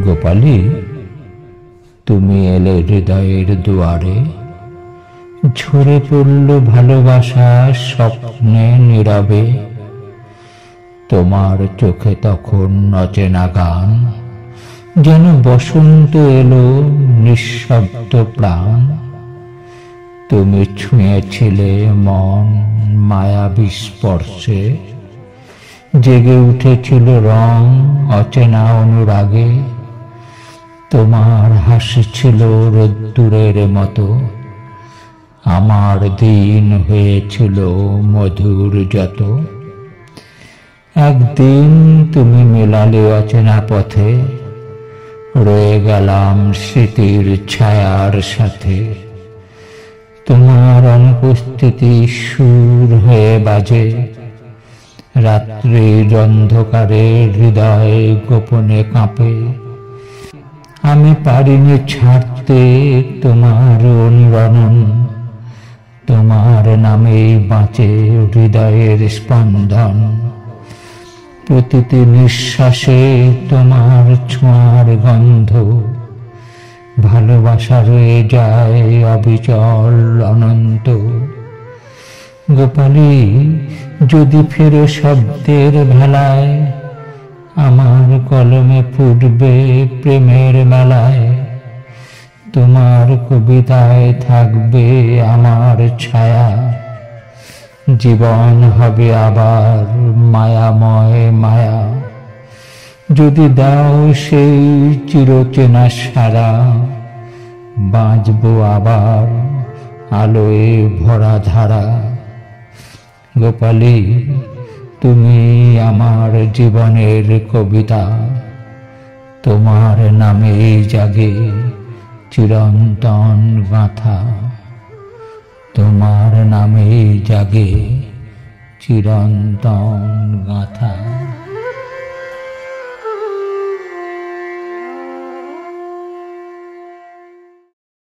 গোপালী, তুমি এলে হৃদয়ের দুয়ারে, ঝরে পড়ল ভালোবাসা স্বপ্নে নীরবে। তোমার চোখে তখন অচেনা গান, যেন বসন্ত এলো নিঃশব্দ প্রাণ। তুমি ছুঁয়েছিলে মন মায়াবী স্পর্শে, জেগে উঠেছিল রং অচেনা অনুরাগে। তোমার হাসি ছিল রোদ্দুরের মতো, আমার দিন হয়েছিল মধুর যত। একদিন তুমি মেলালে অচেনা পথে, রয়ে গেলাম স্মৃতির ছায়ার সাথে। তোমার অনুপস্থিতি সুর হয়ে বাজে, রাত্রির অন্ধকারে হৃদয় গোপনে কাঁপে। আমি পারিনি ছাড়তে তোমার অনুরণন, তোমার নামেই বাঁচে হৃদয়ের স্পন্দন। প্রতিটি নিঃশ্বাসে তোমার ছোঁয়ার গন্ধ, ভালোবাসা রয়ে যায় অবিচল অনন্ত। গোপালী, যদি ফেরো শব্দের ভেলায়, আমার কলমে ফুটবে প্রেমের মেলায়। তোমার কবিতায় থাকবে আমার ছায়া, জীবন হবে আবার মায়াময় মায়া। যদি দাও সেই চিরচেনা সারা, বাঁচবো আবার আলোয় ভরা ধারা। গোপালী, তুমি আমার জীবনের কবিতা, তোমার নামেই জাগে চিরন্তন গাথা। তোমার নামেই জাগে চিরন্তন গাথা।